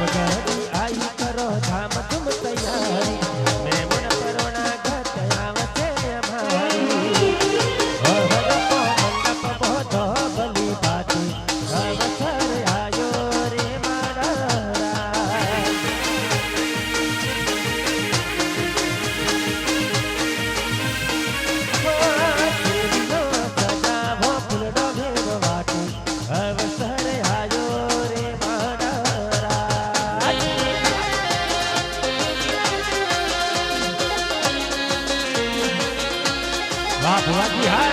पगारी आई करो धाम धूम तैयारी मैं मन करोना गत आवते हमारी हर को मंडप बहुत बली बाती अवसर आयो रे मारा अवसर आयो रे मारा वाह भुआजी हाँ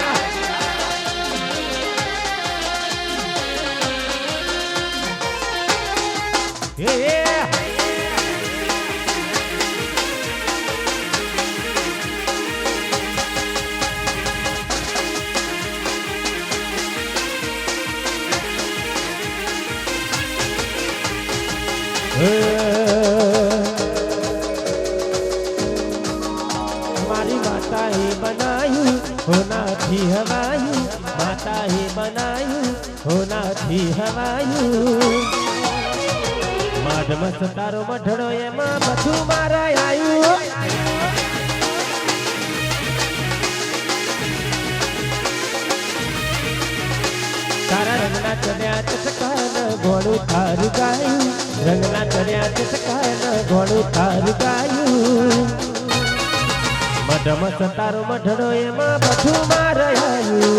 हमारी माता ही बनाई होना थी हवाई माता ही बनाई होना थी हवाई माधमस तारो मठड़ो एमा बधु मारा आयु तारा रंगना चढ़्या चटकान घोड़ू थार गायु रंगना चढ़्या चटकान घोड़ू थार गायु मधमस तारो मठड़ो एमा बधु मारा आयु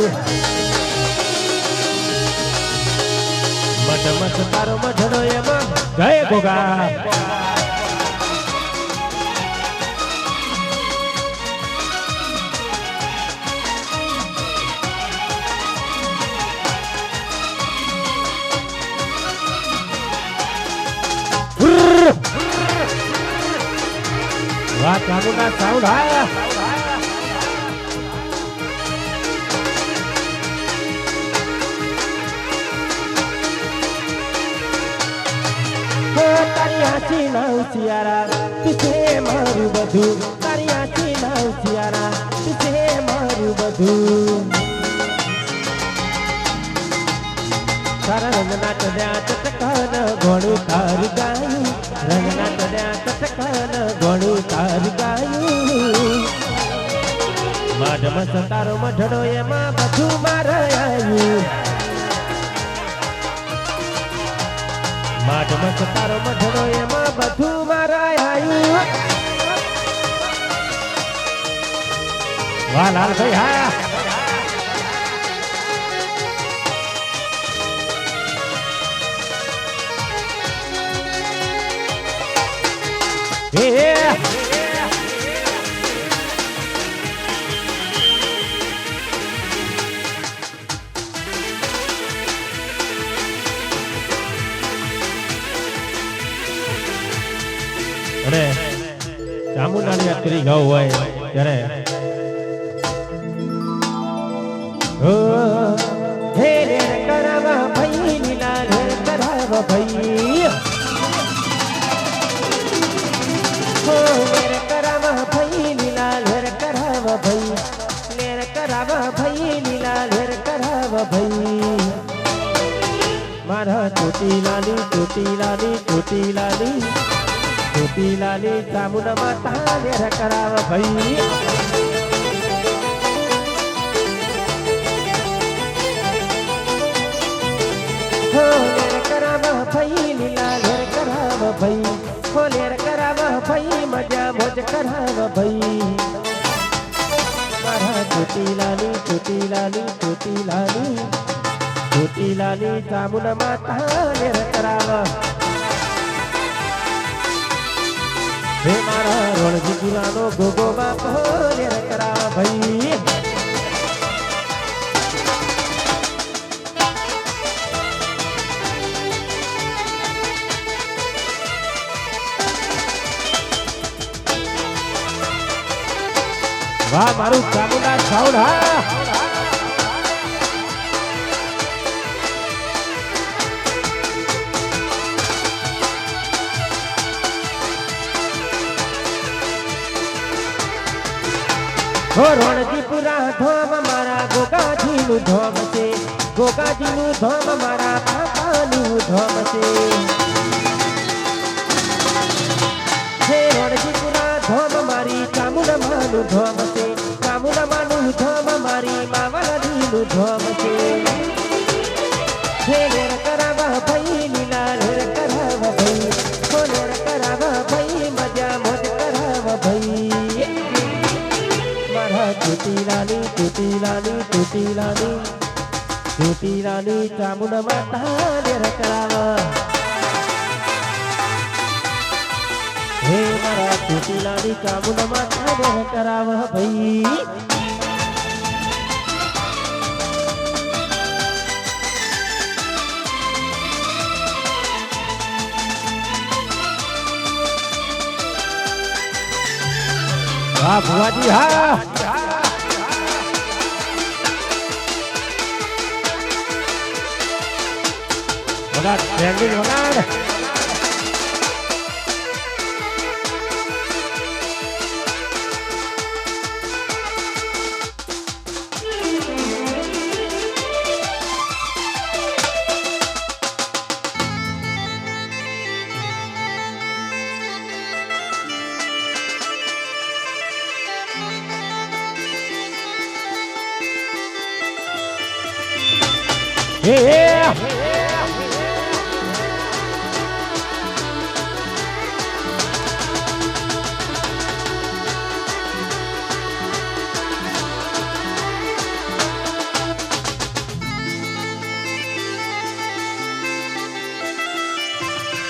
मधमस तारो मठड़ो एमा जय गोगा वाह चालू का साउंड आया तारी आँची नाउ सियारा पीछे मारू बधु तारी आँची नाउ सियारा पीछे मारू बधु तारा रंगना चढ़्या चटकान घोड़ू तार गायु रंगना चढ़्या चटकान घोड़ू तार गायु माधमस तारो मठड़ो एमा बधु मारा आयु माधमस तारो मठड़ो एमा बधु मारा आयु वाह लाल भाई हाँ અને ચામુંડાની યાત્રી ગાવ હોય ત્યારે હે રે કરાવા ભઈ લીલા રે કરાવા ભઈ હો રે કરાવા ભઈ લીલા રે કરાવા ભઈ રે કરાવા ભઈ લીલા રે કરાવા ભઈ મારા ચોટી લાલી ચોટી લાલી ચોટી લાલી छोटी लाली चामुंडा माता लेर कराव भई हो लेर कराव भई लीला लेर कराव भई हो लेर कराव भई मजा मोज कराव भई मारा छोटी लाली छोटी लाली छोटी लाली छोटी लाली चामुंडा माता लेर कराव हे मारा रणजी पुरानो गोगो बाप लेर कराव भई वाह मारू चामुंडा साउंड हा हो रणजीपुरा धाम मारा गोगाजी नु धाम से गोगाजी नु धाम मारा पापा नु धाम से ધોમ છે હે લેર કરાવા ભાઈ લીલા લેર કરાવા ભાઈ હો લેર કરાવા ભાઈ મજા મોજ કરાવા ભાઈ મારા તૂટી લાલી તૂટી લાલી તૂટી લાલી તૂટી લાલી ચામુંડ માતા લેર કરાવા હે મારા તૂટી લાલી ચામુંડ માતા લેર કરાવા ભાઈ હા ભુવાજી હા વગાડ ટ્રેન્ડિંગ વગાડ Yeah!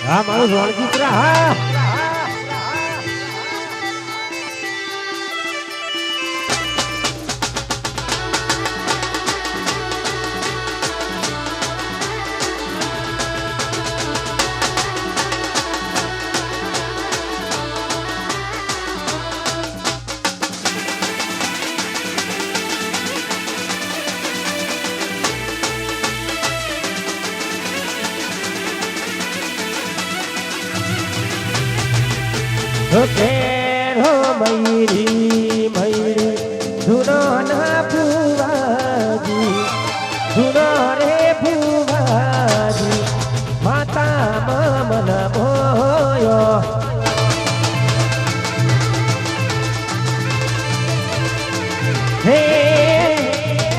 હા મારું રણજીતરા હા કેરો મયરી મયરી ધૂનો ના ભુવાજી ધૂનો રે ભુવાજી માતા મન મોયો હે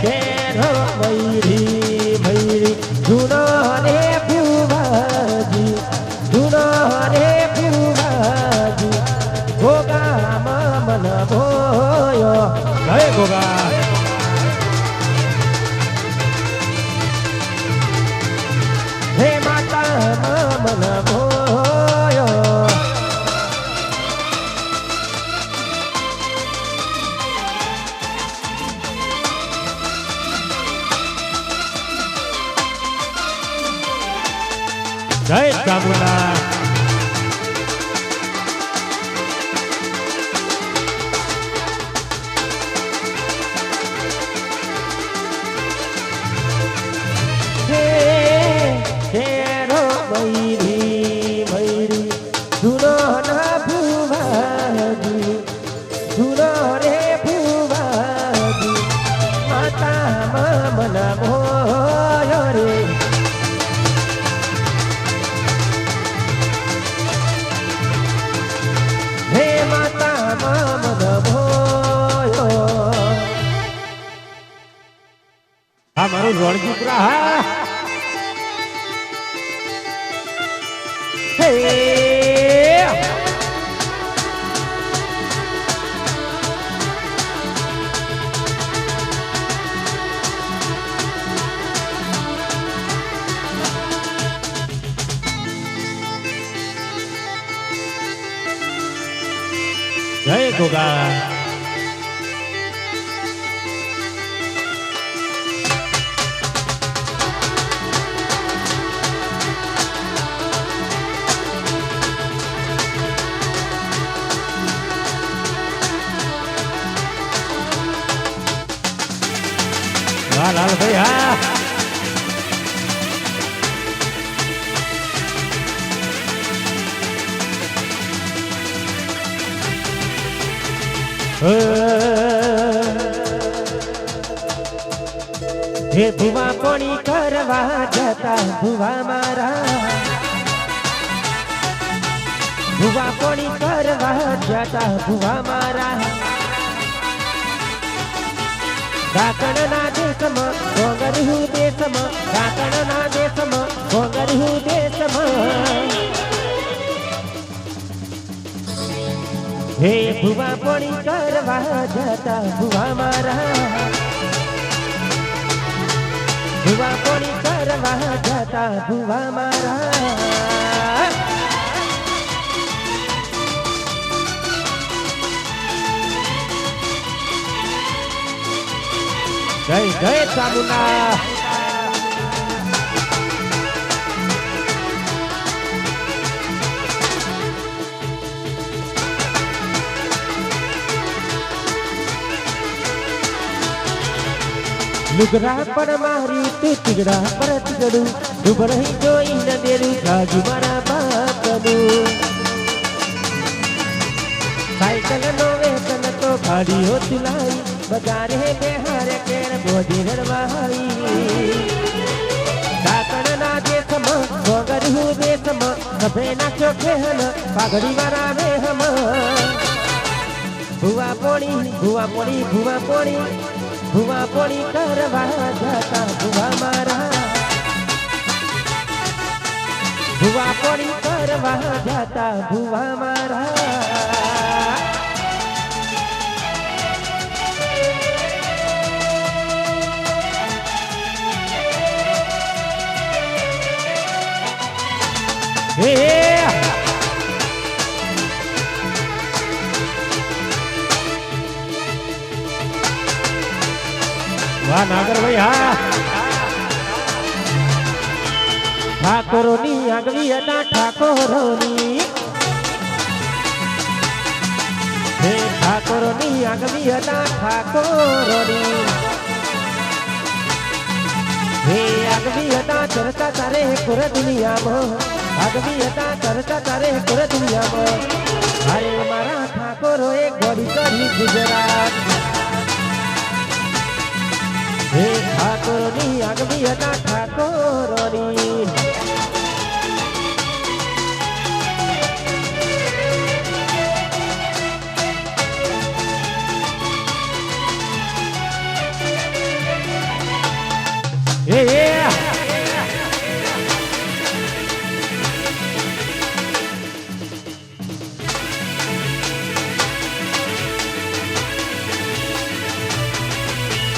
કેરો મયરી મયરી ધૂનો રે ભુવાજી ધૂનો રે ભુવાજી ગોગા મન ભોયો જય ગોગા હે માતા મન ભોયો જય ચામુંડા મયરી મયરી ધૂનો ના ભુવાજી ધૂનો રે ભુવાજી માતા મન ભોયો રે હે માતા મન ભોયો હા મારું રણજીતરા હા જય ગોગા લાલભાઈ હા હે ભુવા કોણી કરવા જતા ભુવા મારા ભુવા કોણી કરવા જતા ભુવા મારા કાકણના દેશમાં ગોંગરહું દેશમાં કાકણના દેશમાં ગોંગરહું દેશમાં હે ભુવા પોણી કરવા જતા ભુવા મારા ભુવા પોણી કરવા જતા ભુવા મારા જય જય ચામુંડા લુગડા પર મારી તું તીગડા પર તીગડું ડુબરહી જોઈ ન દેરું રાજુ મારા બાપનું સાયકલ નો વેતન તો ગાડીઓ ચલાઈ બજારે બેહારે કેર બોધી રડવાઈ કાકણના દેશમાં ગોંગરહું દેશમાં સભેના ચોખે હન પાઘડી વાળા વેહમાં ભુવા પોણી ભુવા પોણી ભુવા પોણી ભુવા પોણી કરવા જતા ભુવા મારા ભુવા પોણી કરવા જતા ભુવા મારા હે વાહ નાગરભાઈ હા ઠાકોરોની આગવી હતા ઠાકોરોની હે ઠાકોરોની આગવી હતા ઠાકોરોની હે આગવી હતા ચરતા તારે કુર દુનિયામાં આગવી હતા ચરતા તારે કુર દુનિયામાં અરે મારા ઠાકોરો એક ગોળી કરી ગુજરાત હે ઠાકોરની આગવી હતા ઠાકોરોની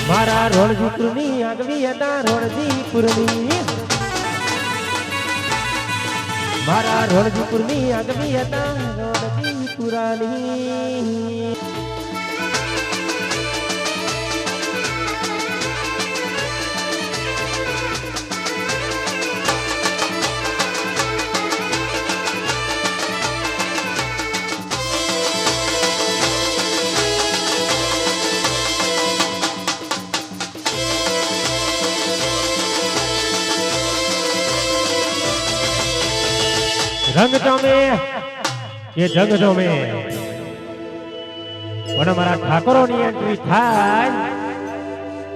મારા રોણજીપુરની આગવી હતા રોણજીપુરની મારા રોણજીપુરની આગવી હતા રોણજીપુરાની રંગ જમે કે જંગ જમે પણ અમારા ઠાકોરોની એન્ટ્રી થાય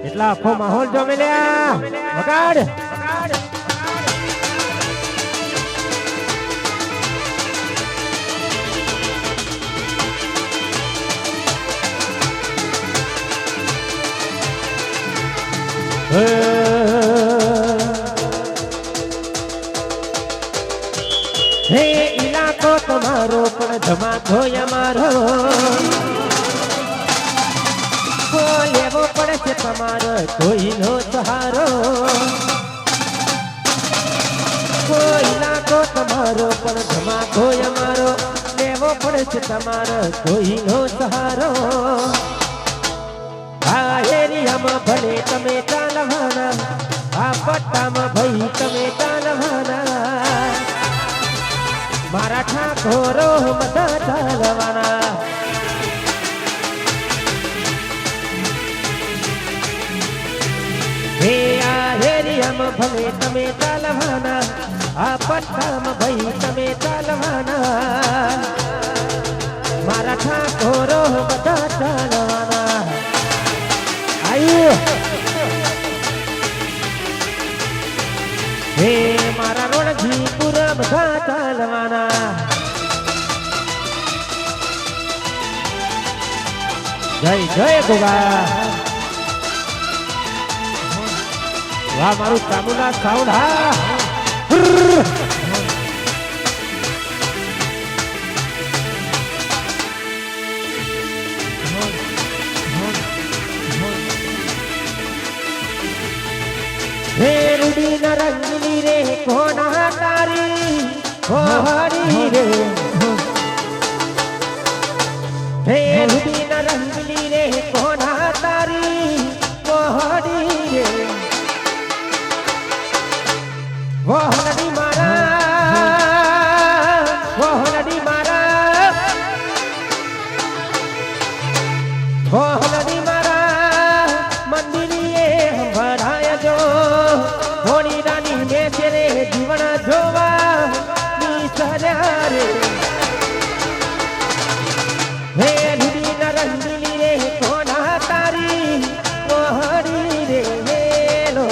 એટલા આખો માહોલ જમે લ્યા વગાડ હે ઇલાકો તમારો પણ ધમાકો અમારો લેવો પડે છે તમારો કોઈનો સહારો ઇલાકો તમારો પણ ધમાકો અમારો લેવો પડે છે તમારો કોઈનો સહારો આ એરિયામાં ભલે તમે ચાલવાના આ પટ્ટામાં ભાઈ તમે ચાલવાના મારા ઠાકોરો બધા ચાલવાના હે આ એરિયામાં ભલે તમે ચાલવાના આ પટ્ટામાં ભાઈ તમે ચાલવાના મારા ઠાકોરો બધા ચાલવાના આયુ હે મારા રોણજીપુર બધા ચાલવાના જય જય ગોગા વાહ મારું ચામુના સાઉન્ડ હા હે રૂડી ના રંગલી રે કોના તારી હોહરી રે હે રૂડી ના રંગલી રે કોના તારી હોહરી રે વહનડી મારા વહનડી મારા વહનડી મારા મંદિરીએ ભરાય જો હોળી રાની બેસે રે જીવન જોવા નિસર્યા રે હે રૂડી ના રંગીલી રે કોના તારી વહડી રે હેલો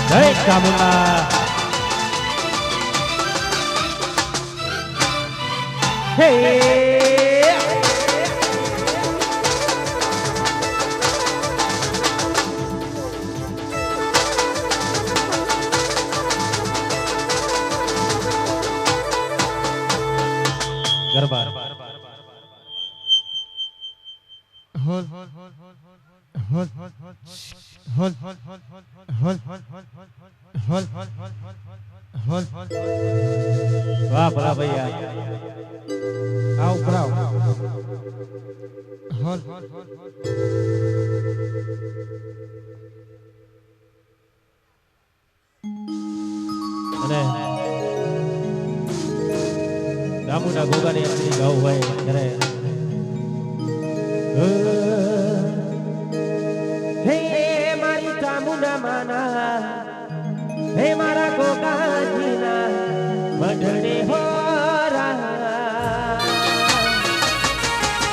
જય ચામુંડા હે ગરબા વાહ ભલા ભૈયા આવ ભરાવ અને દામુના ગોગાની આપણી ગાવ હોય ત્યારે હે મારી ચામુંડા માના હે મારા ગોગાજીના મઢડે હોરા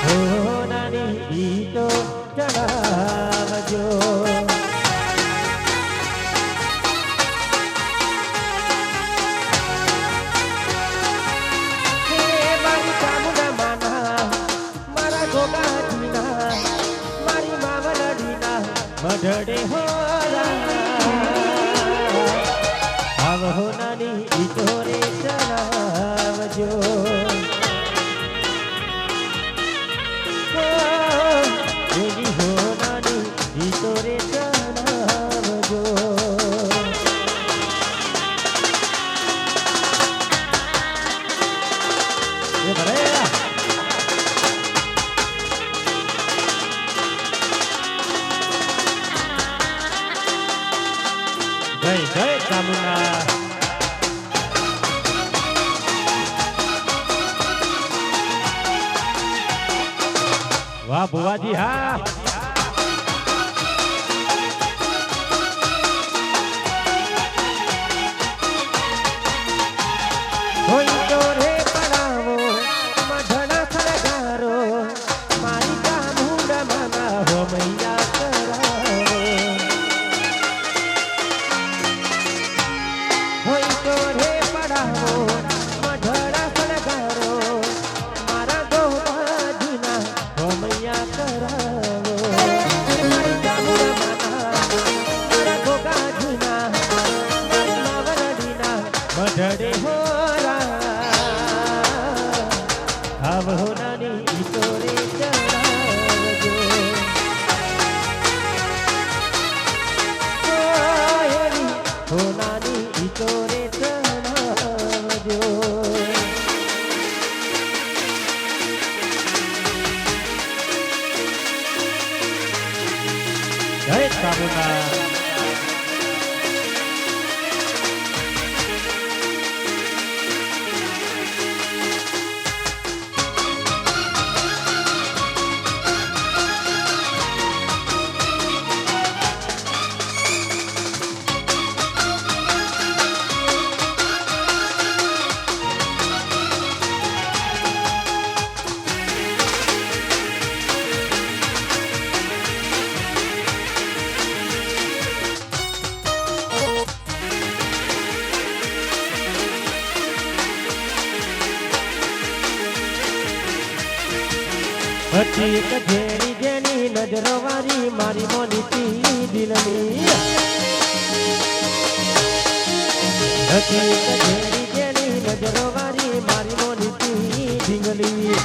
હો નાની ગીતો ચડાવજો મઢડે હોરા આવો નાની ગીતો રે ચલાવજો એની હો નાની ગીતો રે ચલાવજો એ ભરે જય જય ચામુંડા વાહ ભુવાજી હા કોઈ તો રે પડાવો મઢડા સરગારો મારી ચામુંડા માના હો મૈયા કરાવો હોય તો રે પડાવો મઢડા સળગારો મારા ગોવાજીના હોમૈયા કરાવો મારી ચામુંડા મારા ગોગાજીના મારી માવરડીના મઢડે હોરા આવો નાની ગીતો રે ચડાવજો હો નાની ગીતો રે ચડાવજો જય ચામુંડા હતી એક ઝેરી જેની નજરો વારી મારી મોનીતી દિલની હતી જેની નજરો વારી મારી મોનીતી ઢીંગલી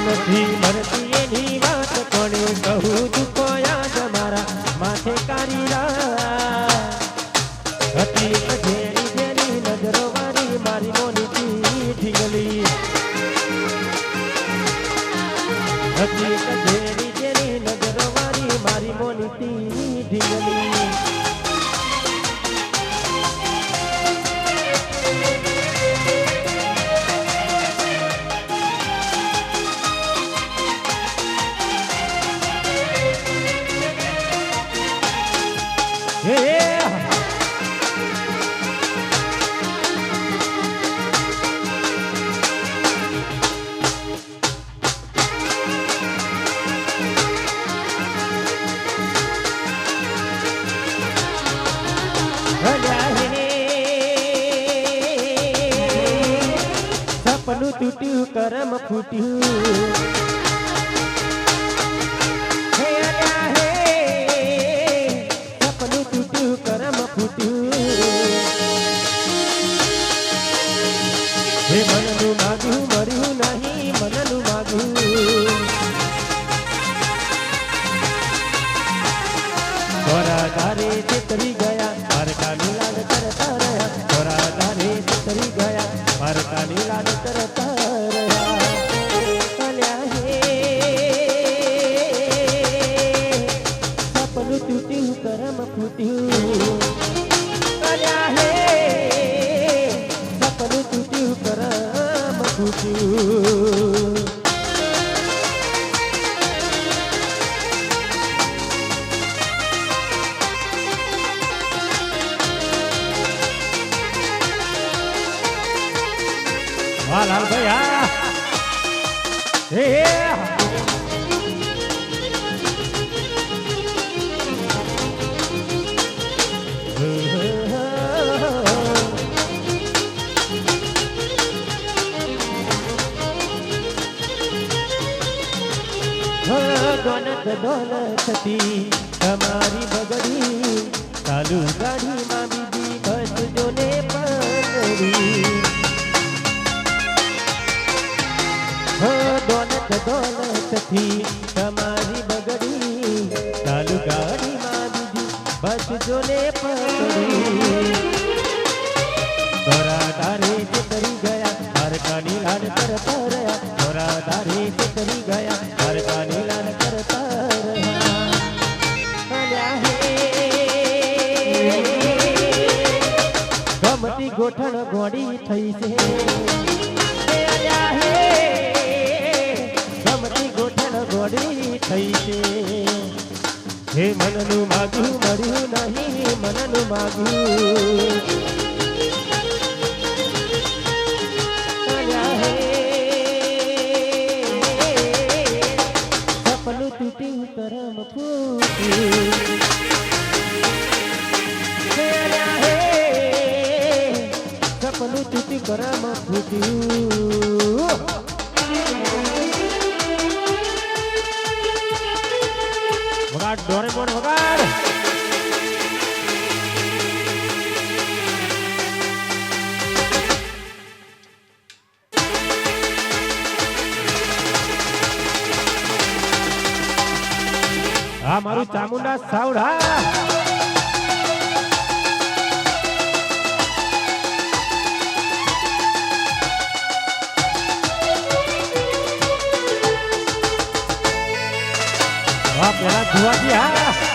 નથી મરતી એની વાત કોને કહું દુખો યાદ મારા માથે કારી હતી જેની નજરો વારી મારી મોનીતી ઢીંગલી હતી જેની નજરો વારી મારી મોનીતી ઢીંગલી સપનું તૂટ્યું કરમ ફૂટ્યું સપનું તૂટ્યું કરમ ફૂટ્યું હે મનનું માગ્યું મર્યું નહીં મનનું માગ્યું થોડા તારે ચેતરી ગયા મારકાની લાડ કરતા રહ્યા થોડા તારે ચેતરી ગયા મારકાની લાડ કરતા રહ્યા અલ્યા હે સપનું તૂટ્યું કરમ ફૂટ્યું અલ્યા હે સપનું તૂટ્યું કરમ ફૂટ્યું વાહ લાલ ભાઈ દોલત થતી તમારી બગડી ચાલુ ગાડીમાં બીજી બસ જોને પકડી દોલત થી તમારી બગડી ચાલુ ગાડીમાં બીજી બસ જોને પકડી દોરા તારે ચેતરી ગયા મારકાની લાડ કરતા રહ્યા દોરા તારે ચેતરી ગયા મારકાની લાડ કરતા રહ્યા અલ્યા હે ગમતી ગોઠણ ગોડી થઈ છે અલ્યા હે ગમતી ગોઠણ ગોડી થઈ છે હે મનનું માગ્યું મળ્યું નહીં મનનું માગ્યું સપનું તૂટ્યું કરમ ફૂટ્યું સપનું તૂટ્યું કરમ ફૂટ્યું વગાડ ડોરેમોન વગાડ આ મારું ચામુંડા સાવડા પેલા ધુવાજી હા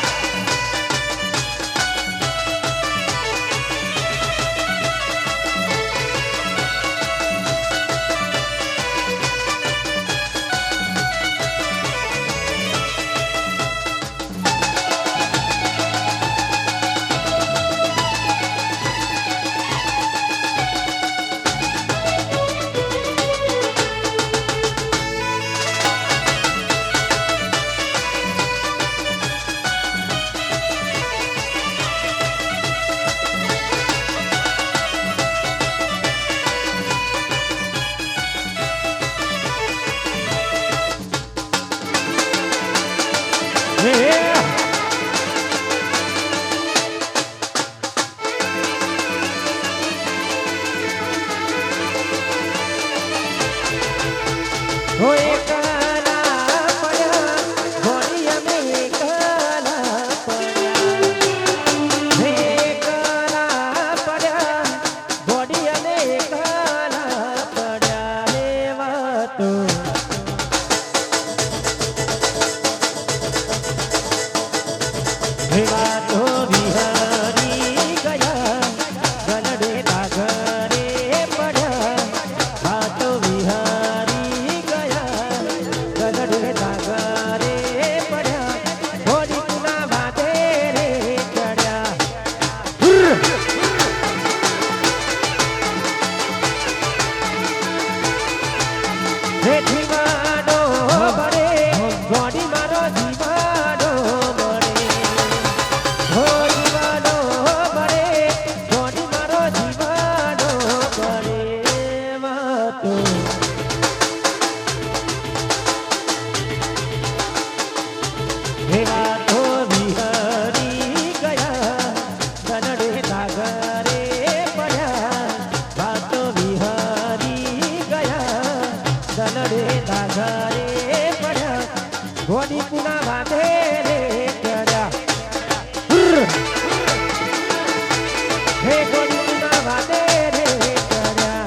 હો એકલા પડ્યા ઘોડી અમે એકલા પડ્યા હે એકલા પડ્યા ઘોડી અમે એકલા પડ્યા રે વાતો હે વાતો વિહારી ગયા ગલડે ડાગરે પડ્યા વાતો વિહારી ગયા ગલડે ડાગરે પડ્યા ઘોડી કુના વાતે રે ચડ્યા હે જીવાડો બળે ઘોડી મારો જીવાડો બળે હો જીવાડો બળે ઘોડી મારો જીવાડો બળે વાતો હે વાતો વિહરી ગયા ગનડે ડાગરે પડ્યા વાતો વિહરી ગયા ગનડે ડાગરે પડ્યા ઘોડી કુના વાતે રે ચડ્યા હે ઘોડી કુના વાતે રે ચડ્યા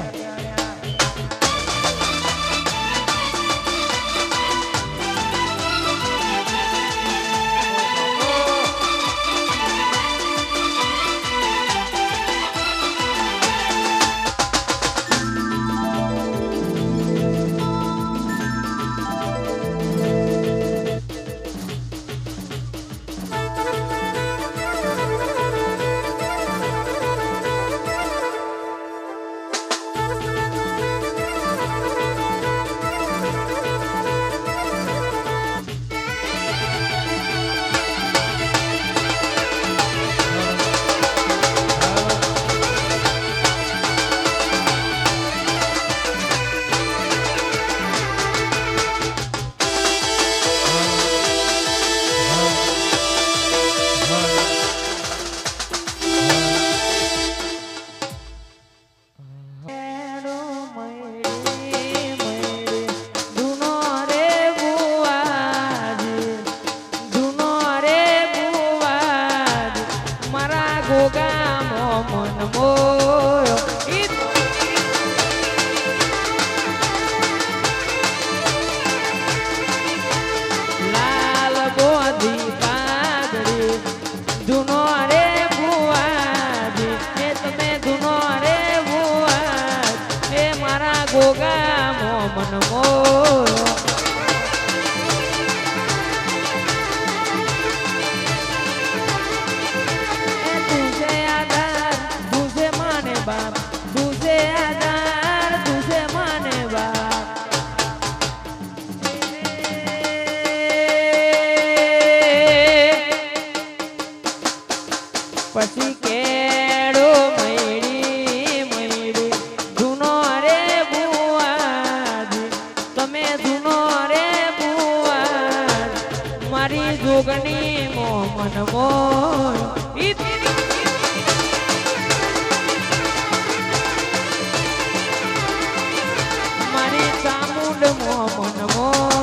પછી કેડો મયડી મયડી ધૂનો રે બુઆજી તમે ધૂનો રે બુઆ મારી જોગણી મોમન મોય મારી ચામુંડ મોમન મોય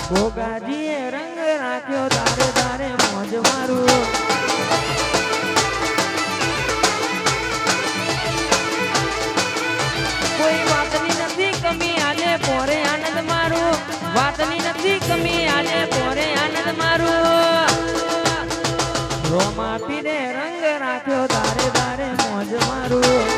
ભોગાજીએ રંગ રાખ્યો તારે તારે મોજ મારું કોઈ વાતની નથી કમી આજે પોરે આનંદ મારું વાતની નથી કમી આજે પોરે આનંદ મારું રોમા પીરે રંગ રાખ્યો તારે તારે મોજ મારું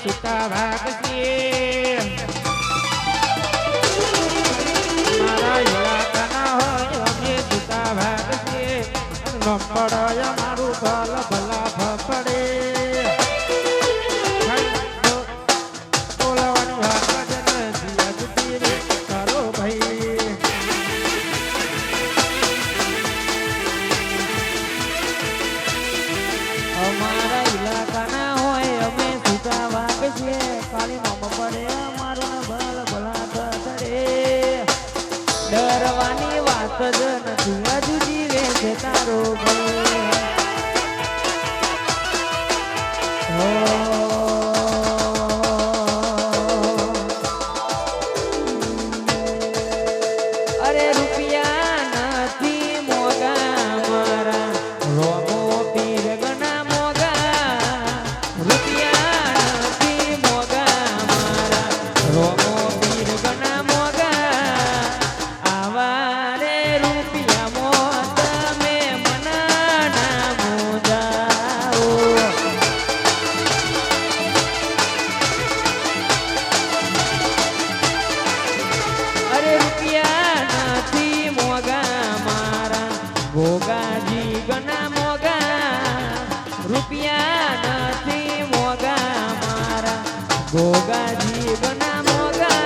સુતા ભાગશે મારા ઇલાકાના હોય અમે સુતા ભાગશે ગંપડાય મારું ભલ ભલા ફફડે બોલાવાની વાત જ નથી અજતી રે કરો ભાઈ અમારા ઇલાકાના હોય અમે સુતા વાગશે કાળી મામા પડે અમારું ને ભલ ભલા થડે ડરવાની વાત જ નથી હજુ જીવે છે તારો ભાઈ અરે રૂપિયા નથી મોગા મારા રોમો પીર ગણા મોગા રૂપિયા નથી મોગા મારા રોમો પીર ગણા મોગા આવા રે રૂપિયા મો તમે મના ના મોજાઓ અરે રૂપિયા નથી મોગા મારા ગોગાજી ગણા મોગા રૂપિયા નથી મોગા મારા ગોગાજી ગણા મોગા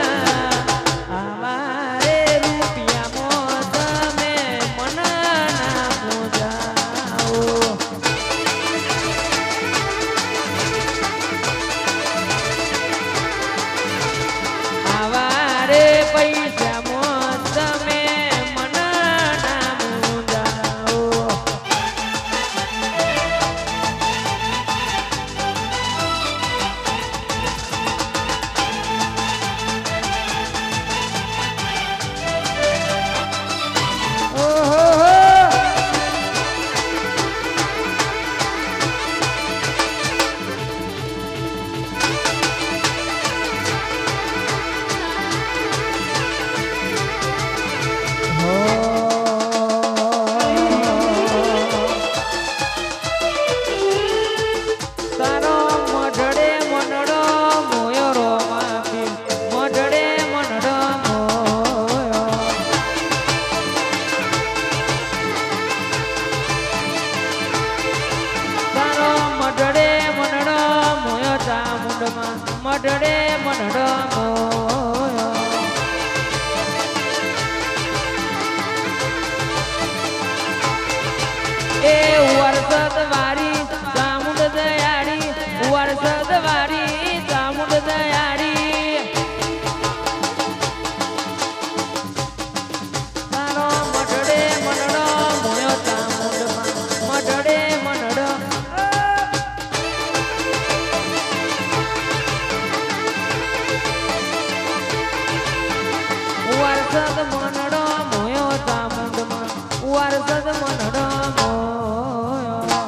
અમારે રૂપિયા મો તમે મના ના મોજાઓ આવારે પૈસા મો તમે મના ના મુંજાઓ તારો મઢડે મનડો મોયો રો માપી મઢડે મનડો મોયો તારો મઢડે મનડો મોયો ચામુંડમાં મઢડે મનડો મોયો એ વરસદ વારી ચામુંડ દયાળી વરસદ વારી ચામુંડ દયાળી તારો મઢડે મનડો મોયો ચામુંડમાં મઢડે મનડો વરસદ મનડો મોયો ચામુંડમાં વરસદ મનડો મોયો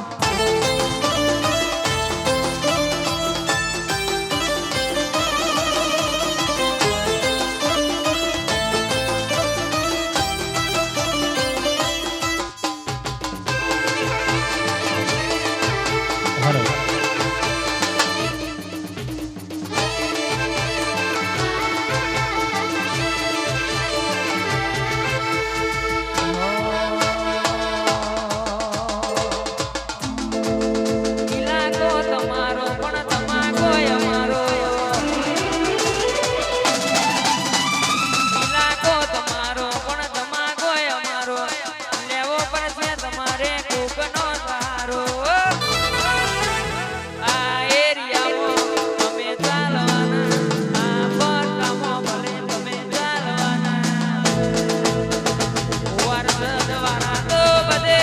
હરો ઇલાકો તમારો પણ તમાકો અમારો ઇલાકો તમારો પણ તમાકો અમારો લેવો પડશે તમારે કોકનો સહારો આ એરિયામાં અમે ચાલવાના આ પટ્ટામાં ભલે તમે ચાલવાના વરસાદ વાળા તો બધે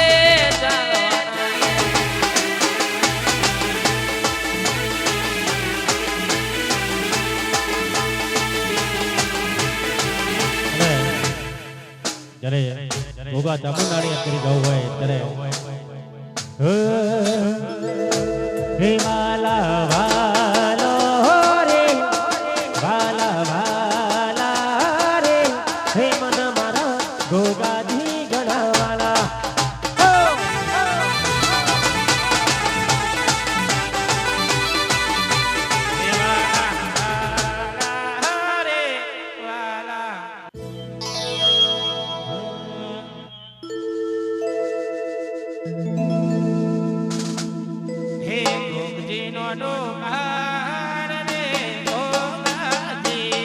ચાલવાના જ્યારે ભોગા ચામુંડાણી કરી જવું હોય ત્યારે હે વાલા વાલો રે વાલા વાલા રે હે મન મારા ગોગાજી ગણાવાલા એવા નો બહાર રે ગોગાજી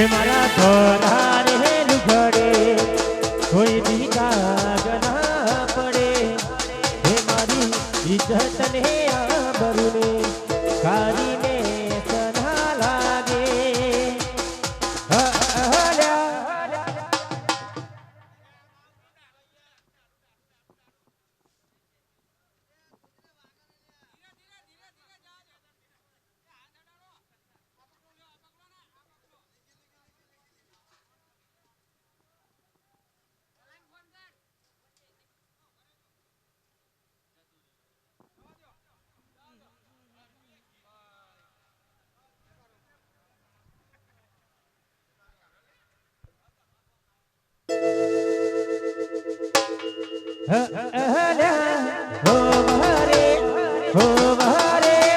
મારા થોરા રે લુગડે કોઈ દી દાગ ના પડે હે મારી ઇજ્જત ને આબરૂને કારીને સના લાગે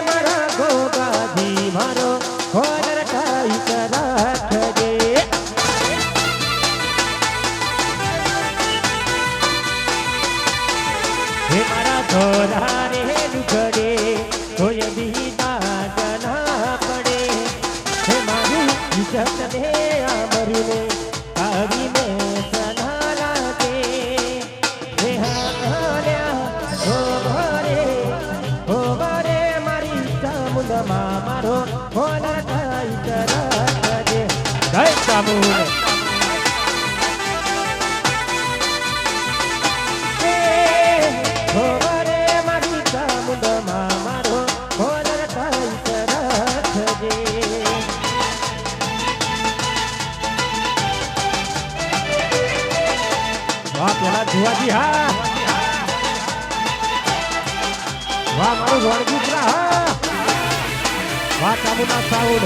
મારા ગોગાજી મારો ખોલર ટાઈટ રાખજે હે મારા થોરા રે લુગડે કોઈ દી દાગ ના પડે હે મારી ઇજ્જત ને આબરૂને કારીને સના લાગે હે મારી ચામુંડમાં મારો ખોલર ટાઈટ રાખજે જય ચામુંડ ભુવાજી હા વાહ મારું વણગીતરા હા વાહ ચામુના સાઉન્ડ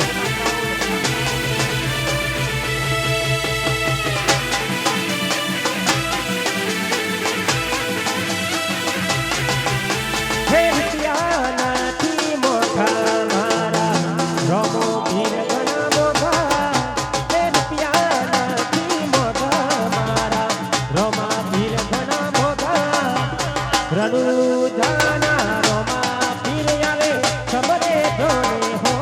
હે નથી મોટા મારા રમો ભીર ઘણા મોટા હે નથી મોટા મારા રમા ભીર ઘણા મોટા રણુ જાના રમા ભીર આવે ખબરે ધોને હો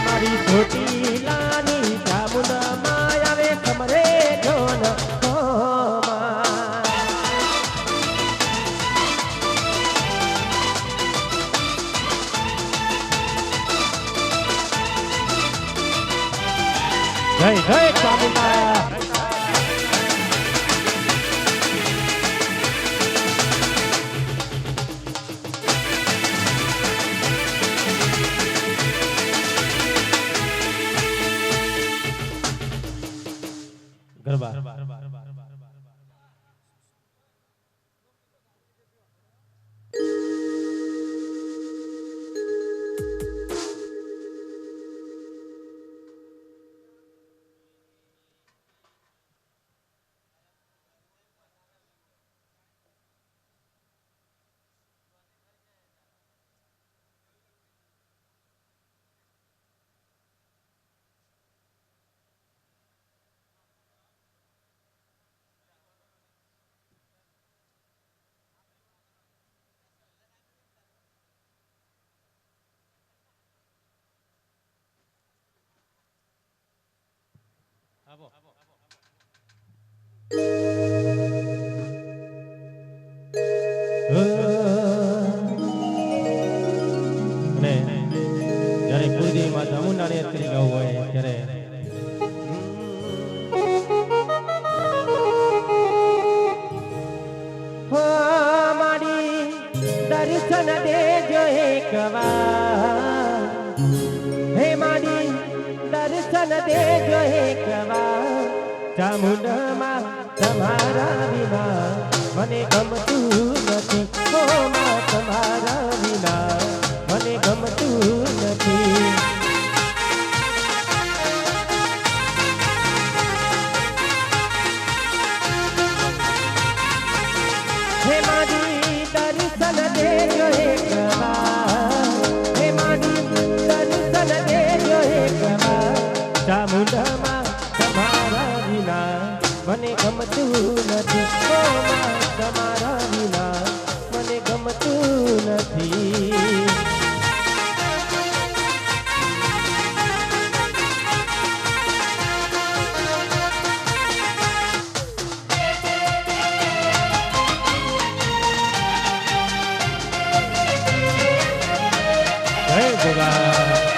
મારી ધોતી લાની ચામુંડા માં આવે ખમરે જોન જય જય ચામુંડા ગરબા અને જ્યારે કુળદેવી માં ચામુંડાને યાદ કરી ગાવું હોય ત્યારે મારી દર્શન દેજો એકવાર હે મારી દર્શન દેજો એકવાર ચામુંડામાં તમારા વિના મને ગમતું નથી ઓ માં તમારા વિના મને ગમતું નથી હે મારી દર્શન દેજો એકવાર હે મારી દર્શન દેજો એકવાર ચામુંડામાં તમારા વિના મને ગમતું નથી ઓ માં તમારા વિના મને ગમતું નથી જય ભોળા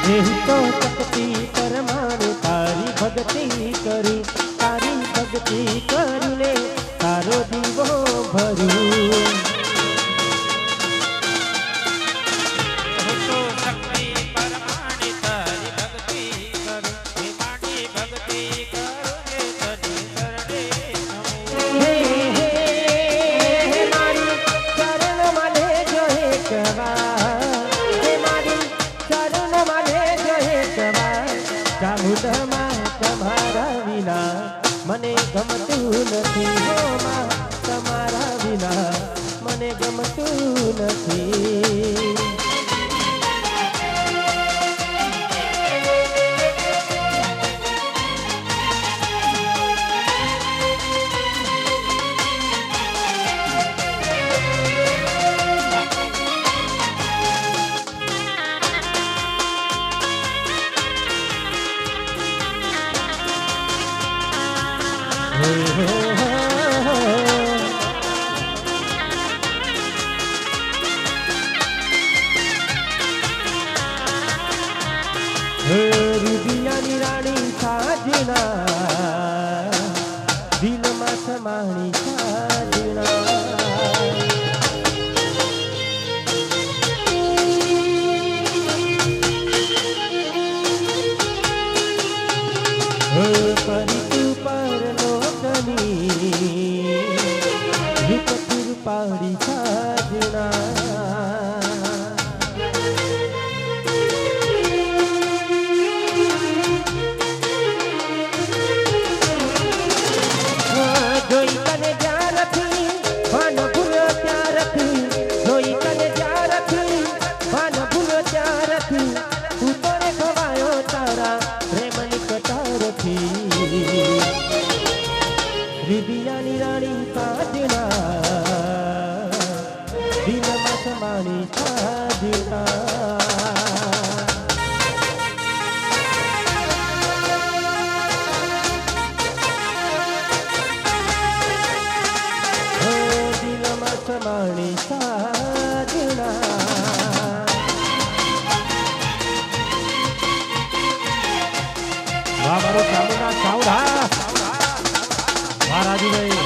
એહી તો શક્તિ પરમાણુ તારી ભક્તિ કરી તારી ભક્તિ કરીને તારો દીવો ભર્યું તો શક્તિ પરમાણે તારી ભક્તિ કરું હે માની ભક્તિ કરું ને તને શરણે નમો હે હે મારી ચરણમાં લેજો એકવાર હે મારી ચરણમાં લેજો એકવાર ચામુંડામાં તમારા વિના મને ગમતું નથી હો માં તમારા વિના મને ગમતું નથી રૂપિયાની રાણી સાજના દિલમાં સમાણી સાજના પરિતુ પરલોકની રૂપપુર પાડી સાજના જોઈ તને જ્યાં રખી ભાન ભૂલ્યો ત્યાં રખી જોઈ તને જ્યાં રખી ભાન ભૂલ્યો ત્યાં રખી તું તો રે ખવાયો તારા પ્રેમની કટારથી વિદ્યાની રાણી સાજના વાહ મારો ચામુંડા ચાવડા વાહ રાજુભાઈ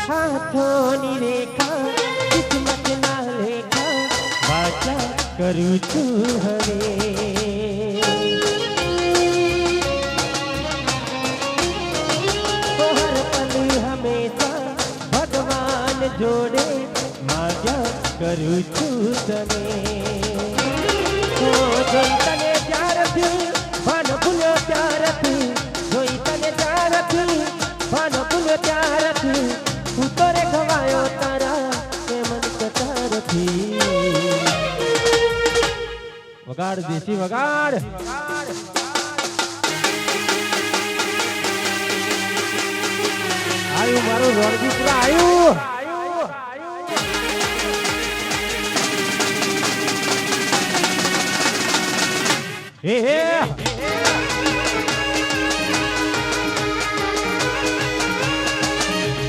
હાથોની રેખા કિસ્મતના લેખા વાચા કરું છું હવે હર પલ હંમેશા ભગવાન જોડે માજા કરું છું તને જોઈ તને ત્યારથી ભાન ભૂલ્યો ત્યારથી જોઈ તને ત્યારથી ભાન ભૂલ્યો ત્યારથી ઉતરે ખવાયો તારા તે મન કતારથી વગાડ દેશી વગાડ આયુ મારું રણજીતરા આયુ હે હે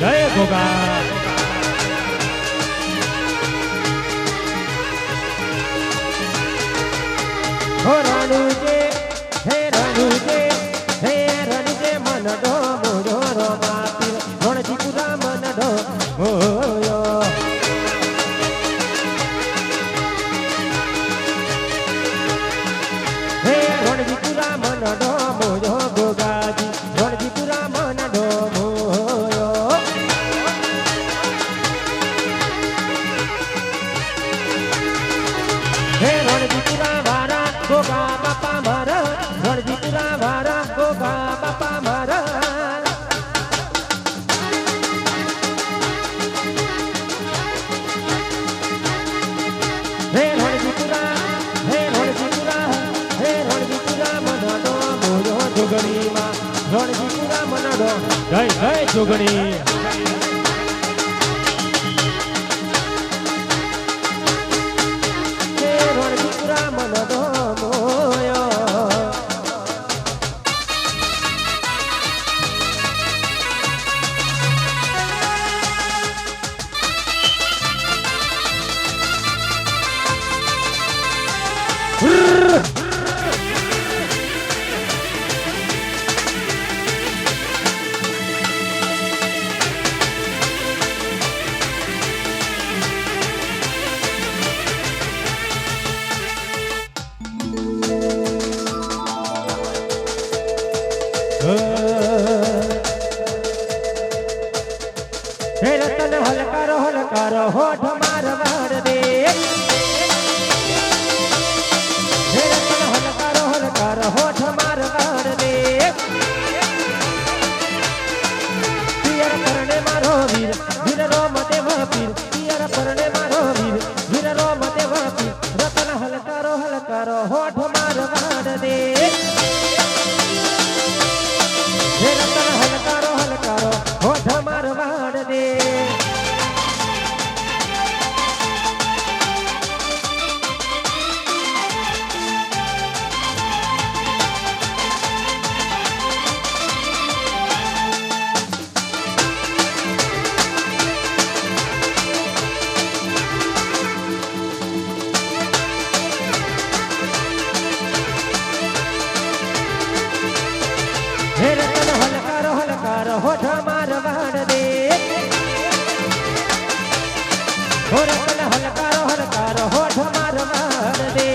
જય ગોગા હો રણુજે હે રણુજે હે રણુજે મન ડો મોડો રો માતી રણજીપુરા મન ડો મોયો હે રણજીપુરા મન ડો મોયો ગોગાજી રણજીપુરા મન ડો મોયો હે રણજીપુરા વારા ગોગા બાપા મારા રણજીપુરા વારા ગોગા બાપા મારા હે રણજીપુરા હે રણજીપુરા હે રણજીપુરા મનડો મોયો જોગણીમાં રણજીપુરા મનડો જય જય જોગણી રણજીપુરા મનડો મોયો હે રતન હલકારો હોઠ મારવાડ દે હે રતન હલકારો હોઠ મારવાડ દે પિયર પરણે મારો વીર વીર રોમ દેવ પીર પિયર પરણે મારો વીર વીર રોમ દેવ પીર રતન હલકારો હોઠ મારવાડ દે હે રતન હલકારો હોઠ મારવાડ દે હે રતન હલકારો હોઠ મારવાડ દે હો રતન હલકારો હોઠ મારવાડ દે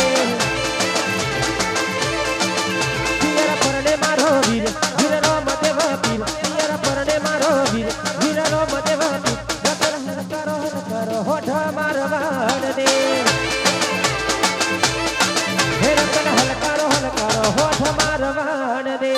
પિયર પરણે મારો વીર વીર રોમ દેવ પીર પિયર પરણે મારો વીર વીર રોમ દેવ પીર રતન હલકારો હોઠ મારવાડ દે હે રતન હલકારો હોઠ મારવાડ દે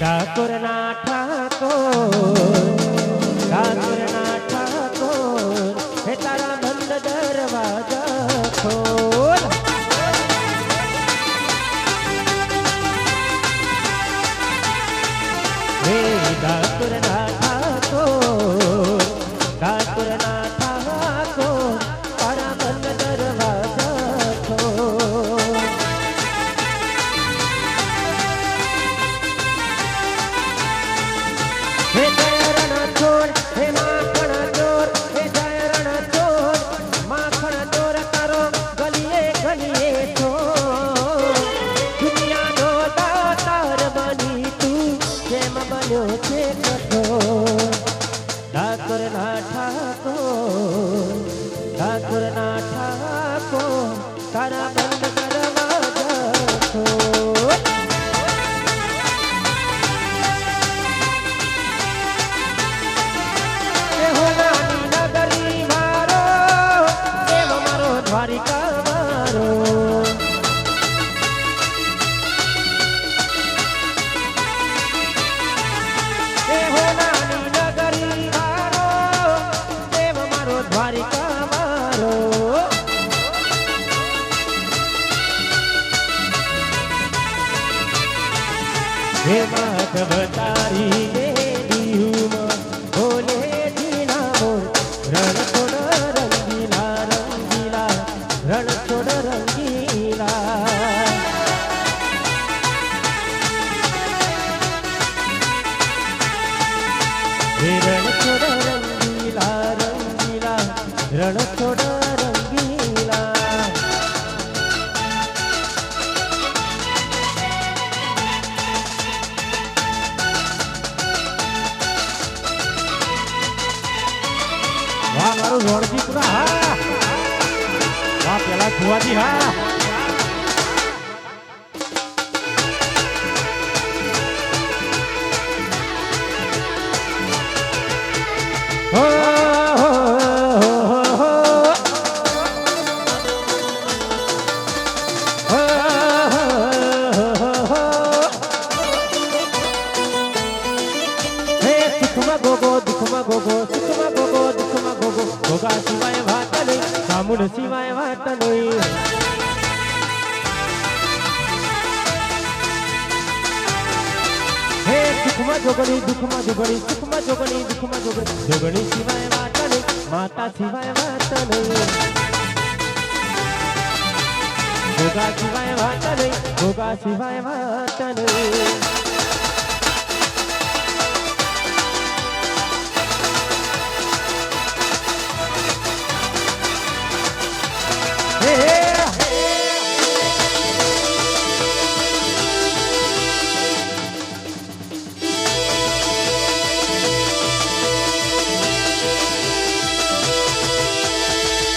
ઠાકોરના ઠાકોરના ઠાકોર હે તારા બંધ દરવાજા ખોલ હે ઠાકોરના ઠાકોર તારા બંધ દરવાજા ખોલ હે જય રણ ચોર હે માખણ ચોર હે જય રણ ચોર માખણ ચોર તારો ગલીએ ગલીએ ચોર દુનિયાનો દાતાર બની તું કેમ બન્યો છે કઠોર ઠાકોરના ઠાકોર તારા બંધ દરવાજા ખોલ દ્વારિકા મારો એ હો નાની નગરી મારો દેવ મારો દ્વારિકા મારો હે માધવ તારી દેવીમાં બોલે જીના મોર રણ છોડ રંગીલા રણ છોડ રંગીલા રણ છોડ રંગીલા રણ છોડ રંગીલા વાહ મારું રોણજી પુરા હા વાહ પેલા કુવાજી હા હો હે સુખમાં ગોગો દુખમાં ગોગો સુખમાં ગોગો દુખમાં ગોગો ગોગા સિવાય વાત નહીં સામુડ સિવાય વાત નહીં હે સુખમાં જોગણી દુખમાં જોગણી સુખમાં જોગણી દુખમાં જોગણી જોગણી સિવાય વાત નહીં માતા સિવાય વાત નહીં ગોગા સિવાય વાત નહીં ગોગા સિવાય વાત નહીં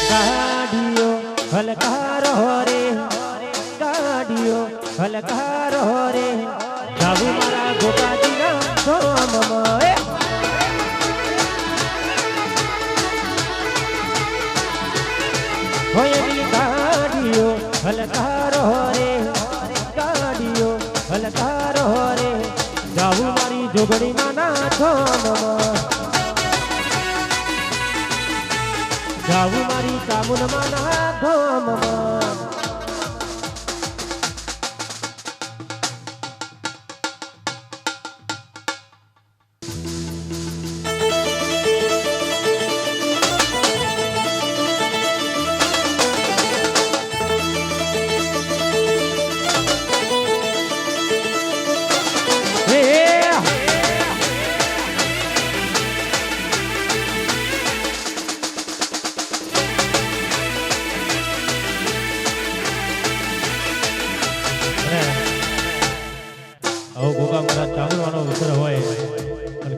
ગાડીઓ હલકારો રે ગાડીઓ હલકારો રે જાવું મારા ગોપાજીના સોમમાં હોય એની ગાડીઓ હલકારો રે ગાડીઓ હલકારો રે જાવું મારી જોગણીના ના સોમમાં જાવું મારી ચામુંડમાં ના ધામમાં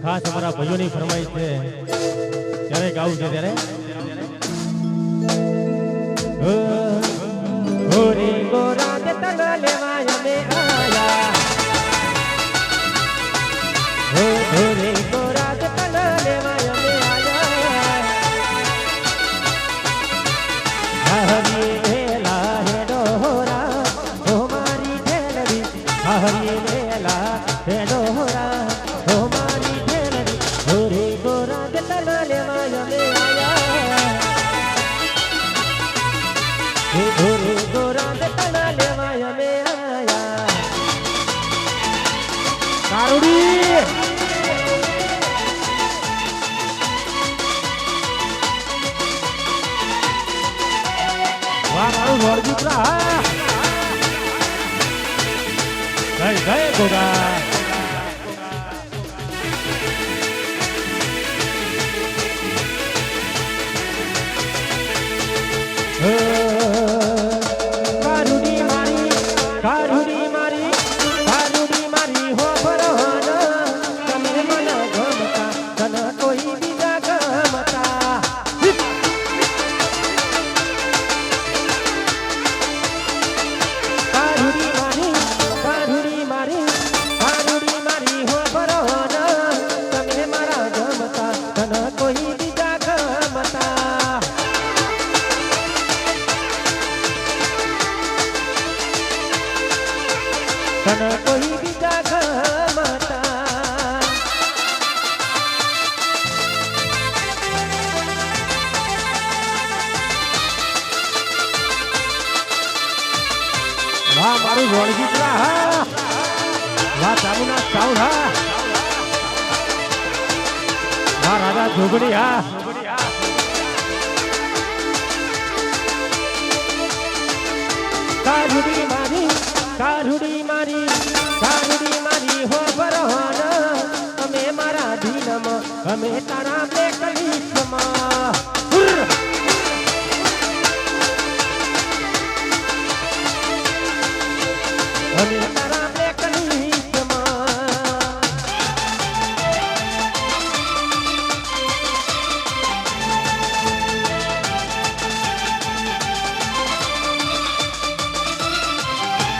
ખાસ અમારા ભાઈઓની ફરમાઈશ છે ત્યારે ગાવું છે ત્યારે હોરી ગોરા કે તન લેવા અમે આયા હોરી ગોરા કે તન લેવા અમે આયા હરી વેલા હે ડોરા ઓ મારી ઠેલડી હરી વેલા હે ડોરા ગોગા કારુડી મારી હો ભરોન તમે મને ગમતા તને કોઈ બીજા ગમતા કારુડી મારી હો ભરોન તમે મારા ગમતા તને કોઈ બીજા ગમતા તને કોઈ બીજા ગમતા વાહ મારું રોણજીતરા હા વાહ ચામુના ચાઉડ હા વાહ રાજા જોગડી હા કારુડી મારી હો બરોન અમે મારા દિલમાં અમે તારા બે કલીસમાં અમે તારા બે કલીસમાં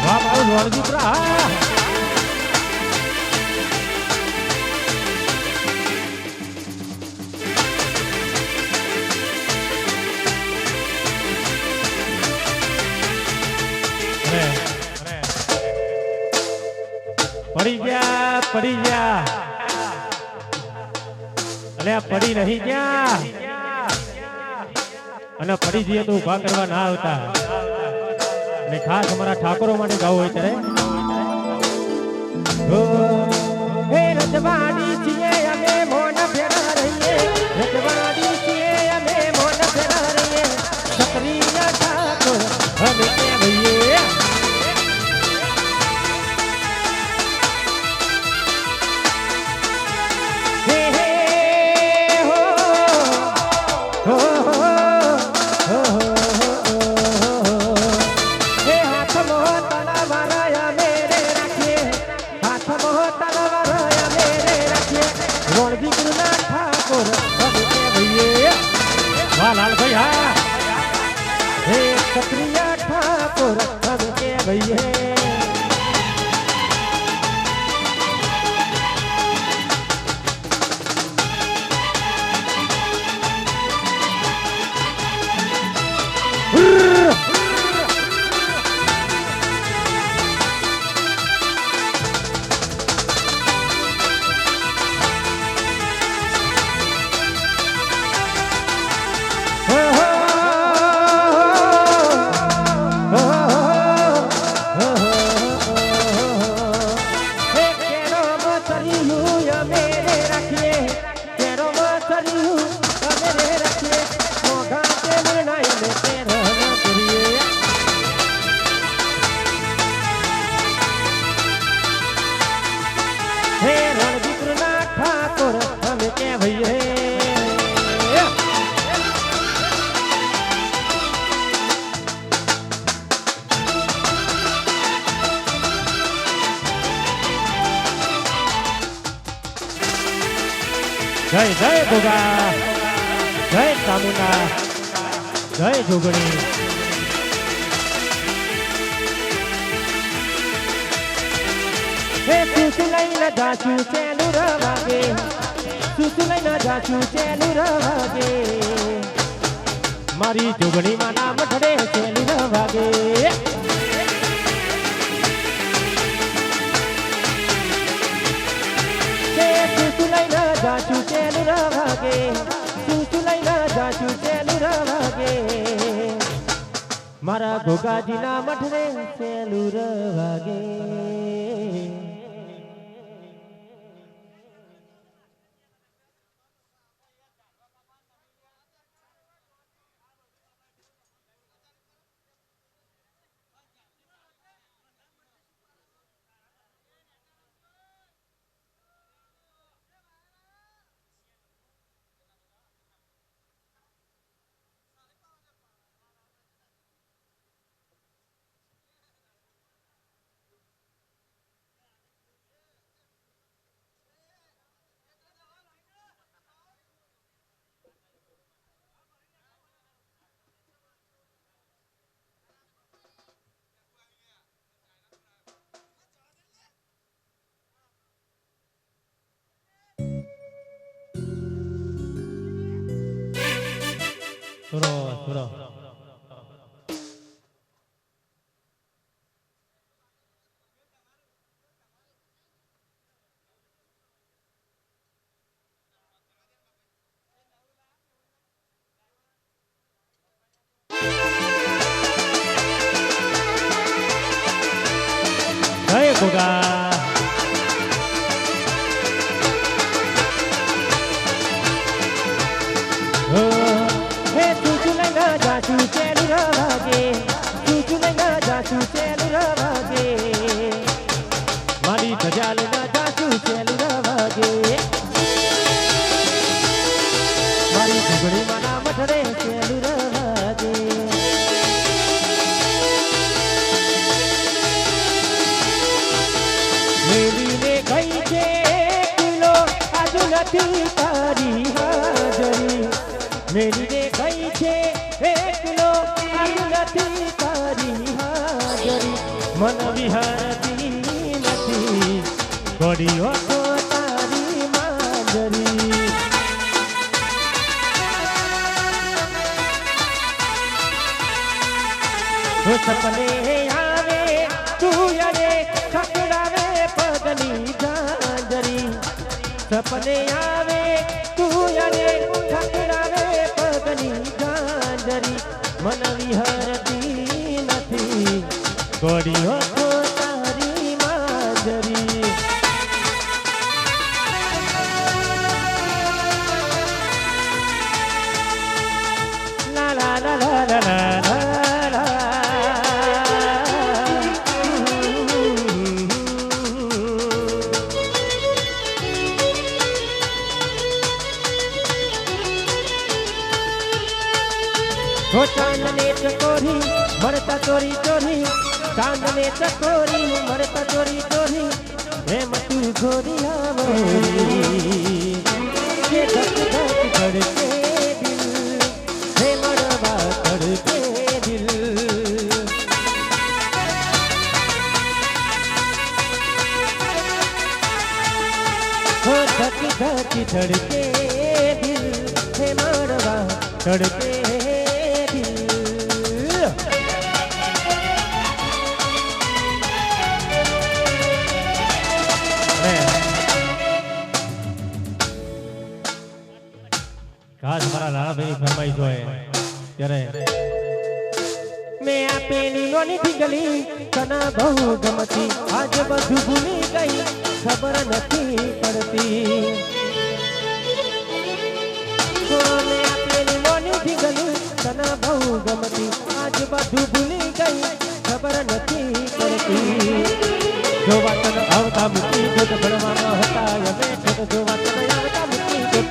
વાહ મારું રોણજીતરા હા પડી ગયા અલે પડી નહીં ગયા અને પડી જઈએ તો ઉભા કરવા ના આવતા અને ખાસ અમારા ઠાકોરો માટે ગાવું હોય ત્યારે હે રજવાડી છીએ અમે મોન ફેરા રહીએ રજવાડી છીએ અમે મોન ફેરા રહીએ સક્રિય ઠાકોર અમે કે રહીએ લાલભાઈ હા હે સક્રિય ઠાકોર હવે કે ભઈએ જય જય ગોગા જય ચામુંડા જય જોગણી હે તું લઈને જાચું ચેલું રવાગે તું લઈને જાચું ચેલું રવાગે મારી જોગણી માં નામ ઠડે ચેલું રવાગે જાચું ચેલું રવાગે તું લઈને જાચું ચેલું રવાગે મારા ગોગાજીના મઠરે ચેલું રવાગે સુરો સુરો જય ગોગા હે તું લંગા જાસુ ચેલ રવાગે તું લંગા જાસુ ચેલ રવાગે મારી સજાલ ના જાસુ ચેલ રવાગે મારી ઝઘડી માના મઠરે ચેલ રવાગે મેલીને ગઈ છે કિલો આજુ નથી તારી હાજરી મેલીને ગઈ છે એકલો આજુ નથી તારી હાજરી મન વિહારતી નથી ઘડીઓ તો તારી માંજરી સપને આવે તું યરે ખકડાવે પગની ઝાંઝરી સપને આવે તું યરે ખકડાવે પગની ઝાંઝરી મન વિહરતી નથી ઘડીઓ તો તારી માંજરી લા લા લા લા લા લા ચાંદને ચકોરી મરતા ચોરી ચોરી ચાંદને ચકોરી મરતા ચોરી ચોરી એમ તું ગોરી આવરી કે ધક ધક ધડકે દિલ હે મરવા ધડકે દિલ હો ધક ધક ધડકે દિલ હે મરવા ધડકે ખાસ મારા નાનાભાઈ ફરમાઈ જોઈએ ત્યારે મેં આપેલી નોની ઢીંગલી તના બહુ ગમતી આજે બધું ભૂલી ગઈ ખબર નથી પડતી મેં આપેલી નોની ઢીંગલી તના બહુ ગમતી આજે બધું ભૂલી ગઈ ખબર નથી પડતી જો વાતન આવતા મૂકી દો ભણવાનો હતા અમે જો વાતન આવતા મૂકી દો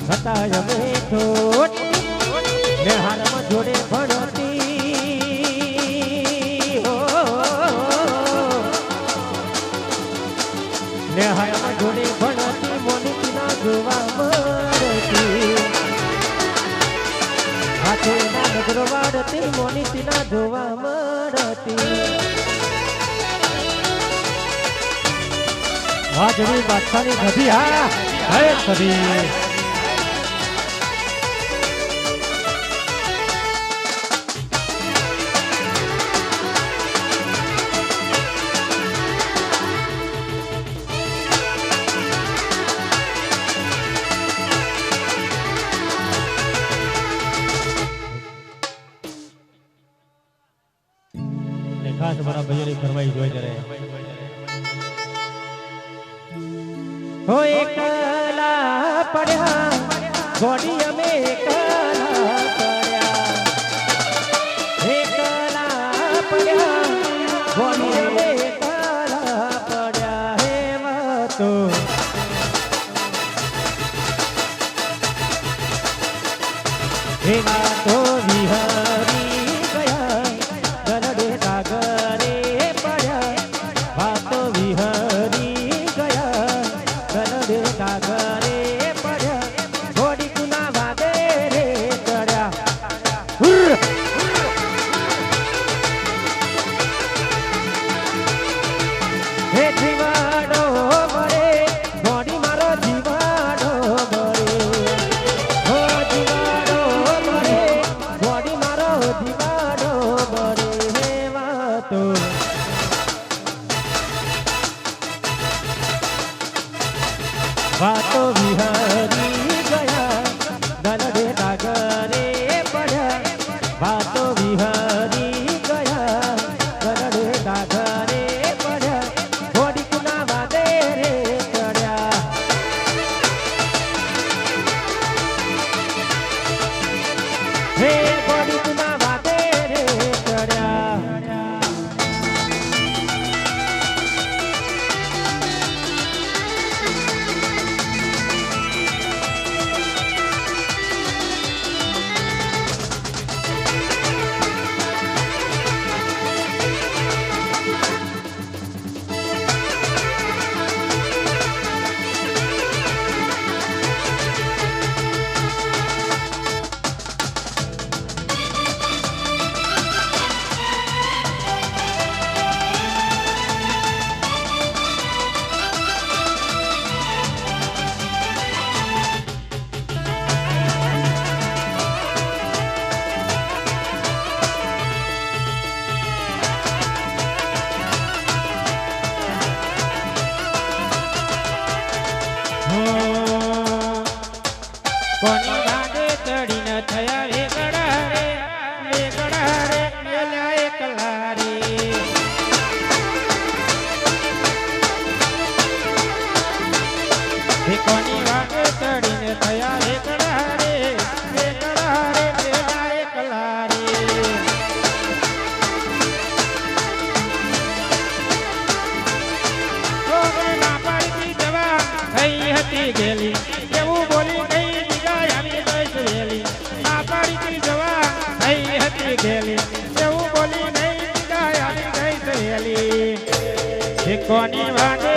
હતા અમે ઠોટ ને હાલમાં જોડે ભણતી ને હાલમાં જોડે ભણતી મોનિટીના જોવા મળતી હાથે ના નજરો વાળતી મોનિટીના જોવા મળતી વાજડી બાદશાહની ગધી હા હે કદી ખાસ મારા ભૈયાની ફરમાઈ જોઈ ત્યારે હો એકલા પડ્યા ગોડી અમે એકલા પડ્યા એકલા પડ્યા ગોડી અમે એકલા પડ્યા હે વાતો હે વાતો વિહારી ગયા ગરડે સાગરે પડ્યા વાતો વિહારી ગયા ગરડે સાગરે પડ્યા ઘોડી કુના વાગે રે ચડ્યા વાતો વિહરી ગયા દલડે ડાગરે પડ્યા વાતો વિહરી ગયા દલડે ડાગરે પડ્યા ઘોડીકના વાદે રે ચડ્યા હે ઘોડીકના વાદે રે ચડ્યા કોની વાડે ચડીને થયા વેગડા રે મેલ્યા એકલા રે કોની વાડે ચડીને થયા વેગડા રે મેલ્યા એકલા રે ના પાડતી જવા થઈ હતી ગેલી એવું બોલી ગઈ ગેલી એવું બોલી નહીં આવી ગઈ સહેલી કોની વાગે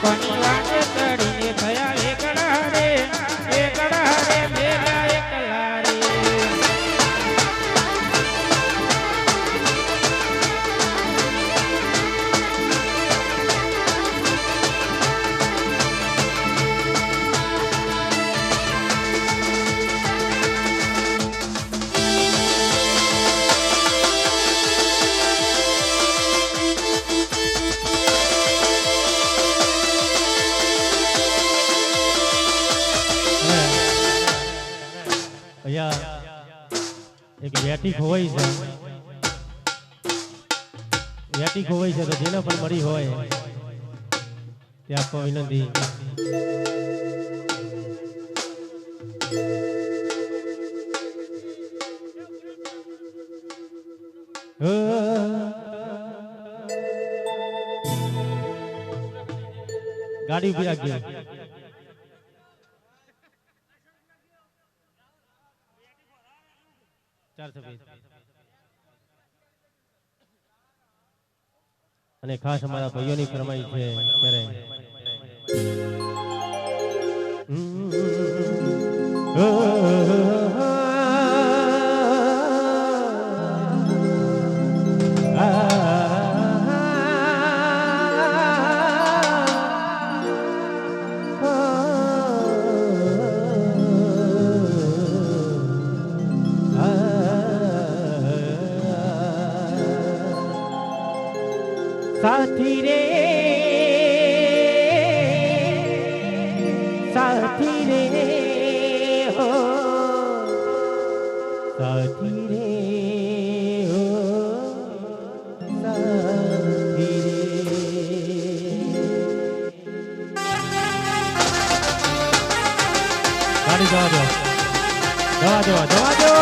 કોની વાગે ચડીને થયા એકડા રે મેલા એકલા રે એક વેટી ખોવાઈ છે વેટી ખોવાઈ છે તો જેને પણ મળી હોય તે આપવા વિનંતી ગાડી ઉભી રાખજો અને ખાસ અમારા ભાઈઓની ફરમાઈ છે ત્યારે साथी रे हो साथी रे हो साथी रे गाड़ी जवा दो जवा दो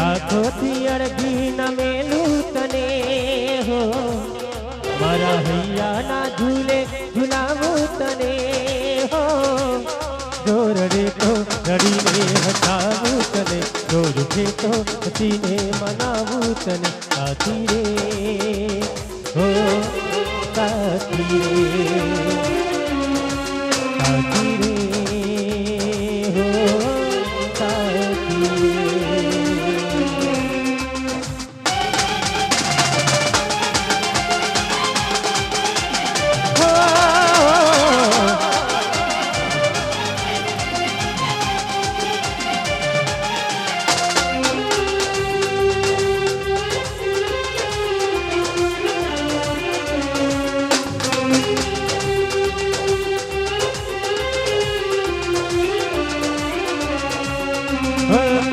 आँखों अड़गी न मेलू तने हो मारा हैया ना झूले झुलावू तने हो जोर रे तो घड़ी में हटावू तने जोर रे तो हसी ने मनावू तने साथी रे हो साथी रे साथी रे हो साथी रे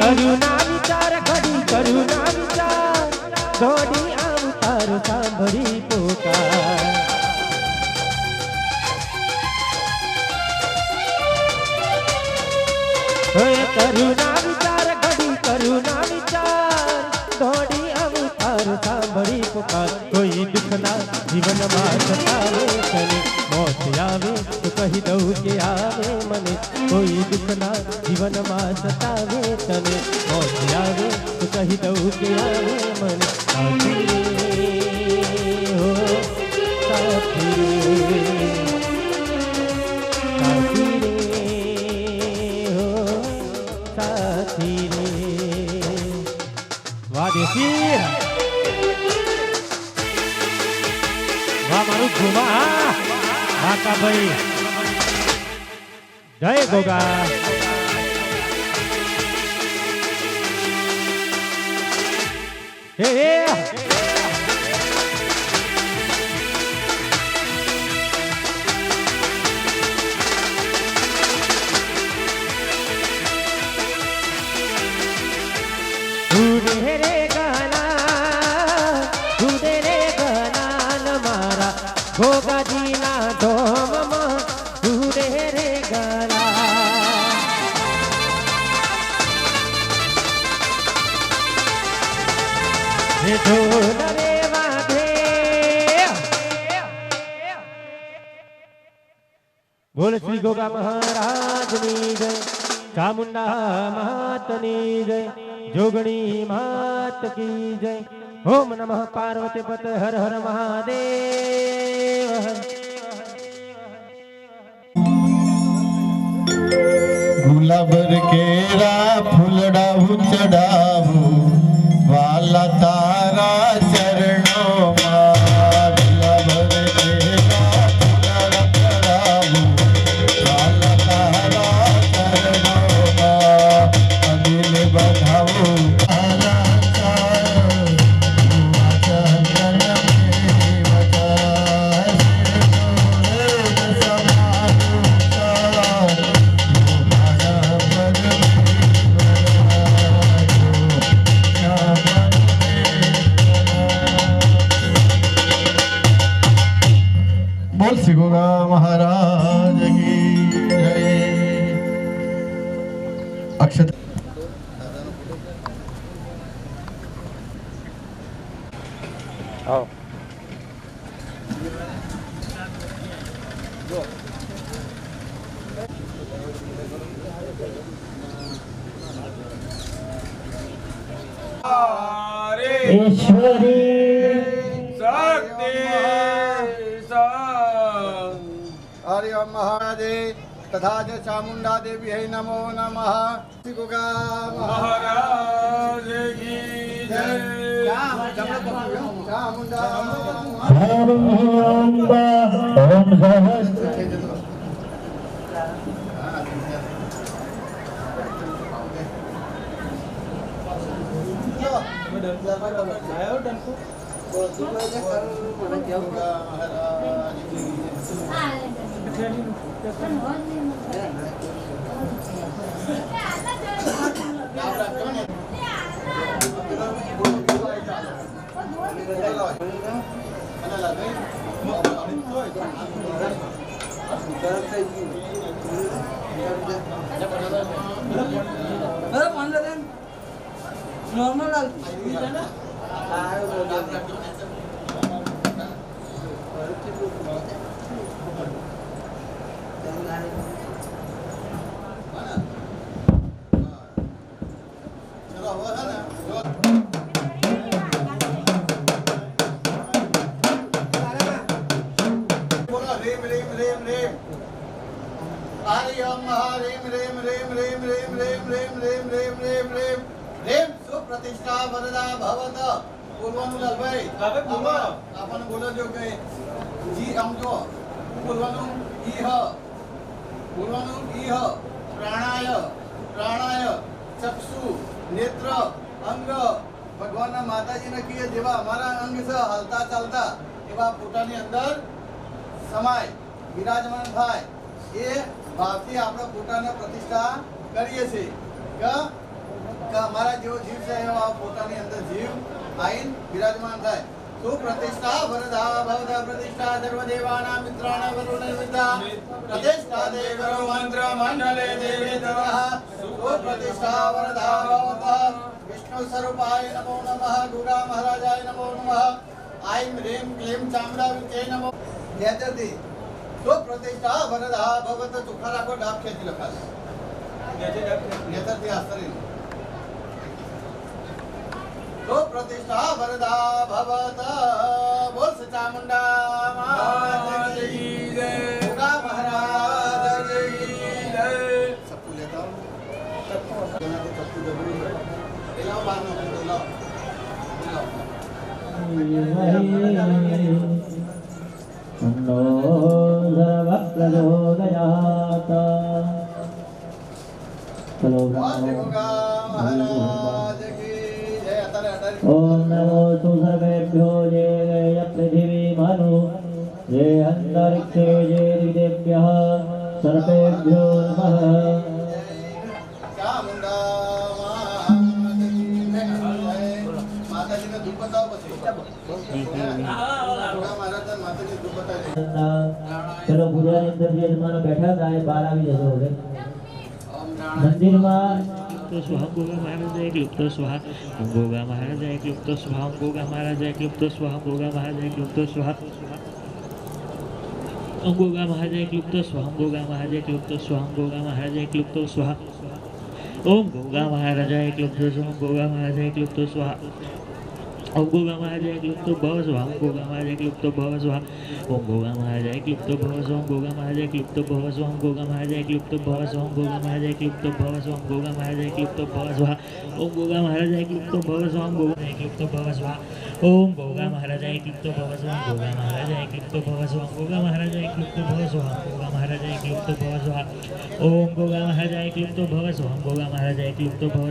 કરુણા વિચાર ઘડી કરુણા વિચાર દોડી આવું તારું સાંભળી પુકાર કરુણા વિચાર ઘડી કરુણા વિચાર દોડી આવું તારું સાંભળી પુકાર કોઈ દુઃખના જીવનમાં સતાવે તને મોત આવે તો કહી દઉં કે આવે મને કોઈ દુઃખના જીવનમાં સતાવે તને મોત આવે તો કહી દઉં કે આવે મને સાથી રે હો સાથી રે સાથી રે હો સાથી રે વાહ દેશી વાહ મારું ઘુમા કાકા ભાઈ જય ગોગા હે ગોગાજીના ધોમમાં ધૂરે રે ગલા ઢોલ રે વાગે બોલ શ્રી ગોગા મહારાજની જય ચામુંડા માતની જય જોગણી માત કી જય ओम नमः पार्वती पते हर हर महादेव गुलाबर केरा फूलड़ा चढ़ावू वाला तारा चरणों गुलाबर केरा फूलड़ा चढ़ावू वाला तारा चरणों अदिल बढ़ावू बोल श्री गोगा महाराज की जय अक्षत आओ ईश्वरी शक्ति हरि ओम महाराज तथा च चामुंडा देवी है नमो नमः श्री गोगा महाराज की जय चामुंडा नॉर्मल हरि ओम हरिम रेम रेम रेम रेम रेम रेम रेम रेम रेम रेम रेम सुप्रतिष्ठा वरदा भवत पूर्वनु लालभाई आपन बोलो जो के जी हम जो पूर्वनु इह प्राणाय प्राणाय चक्षु नेत्र अंग भगवान माताजी ने किए जेवा हमारा अंग से हलता चलता एवा पोतानी अंदर समाय विराजमान थाय એ ભાવથી આપણે પોતાને પ્રતિષ્ઠા કરીએ છીએ કે કે અમારા જેવો જીવ છે એવો આ પોતાની અંદર જીવ આઈન વિરાજમાન થાય. સુપ્રતિષ્ઠા વરદા ભવદા પ્રતિષ્ઠા સર્વદેવાનાં મિત્રાણાં વરુણનિર્મિતા પ્રતિષ્ઠા દેવરો મંત્ર મંડલે દેવેતરઃ સુપ્રતિષ્ઠા વરદા ભવદા વિષ્ણુ સ્વરૂપાય નમો નમઃ ગુરા મહારાજાય નમો નમઃ આઈમ રીમ ક્લીમ ચામડા વિકે નમો. નેતરથી સુપ્રતિષ્ઠા વરદા ભવત ચોખ્ખા રાખો ડાબ ખેંચી લખાશે નેતરથી આસ્તરી સુપ્રતિષ્ઠા વરદા ભવત બોલ સચામુંડા માત કી જય ગુરા મહારાજ કી જય. સપુ લેતા સપુ જબરું એલા બાનો બોલો नो सर्वप्रचोदयात् चलो ગુરા મહારાજ કી જય. અત્યારે ओम नमो तु सर्वेभ्यो ये पृथिवी मनु ये अंतरिक्षे ये दिव्यः सर्वेभ्यो नमः માતાજીને દૂધ બતાવો પછી માતાજી દૂધ બતાવી. ચલો પૂજાની અંદર જે જમાનો બેઠા હતા એ બહાર આવી જશો હવે ઓમ નારાયણ. મંદિરમાં तो स्वाहा गोगा महाराज एक लुप्त स्वाहा ओम गोगा महाराज एक लुप्त स्वाहा ओम गोगा महाराज एक लुप्त स्वाहा गोगा महाराज एक लुप्त स्वाहा ओम गोगा महाराज एक लुप्त स्वाहा गोगा महाराज एक लुप्त स्वाहा गोगा महाराज एक लुप्त स्वाहा ओम गोगा महाराज एक लुप्त स्वाहा गोगा महाराज एक लुप्त स्वाहा ओम गोगा महाराज एक लुप्त भव स्वाहा गोगा महाराज एक लुप्त भव स्वाहा ओम गोगा महाराज एक लुप्त भव स्वाहा गोगा महाराज एक लुप्त भव स्वाहा गोगा महाराज एक लुप्त भव स्वाहा गोगा महाराज एक लुप्त भव स्वाहा गोगा महाराज एक लुप्त भव स्वाहा ओम गोगा महाराज एक लुप्त भव स्वाहा गोगा एक लुप्त भव स्वाहा ओम गोगा महाराज एक लुप्त भव स्वाहा गोगा महाराज एक लुप्त भव स्वाहा गोगा महाराज एक लुप्त भव स्वाहा गोगा महाराज एक लुप्त भव स्वाहा ओम गोगा महाराज एक लुप्त भव स्वाहा गोगा महाराज एक लुप्त भव स्वाहा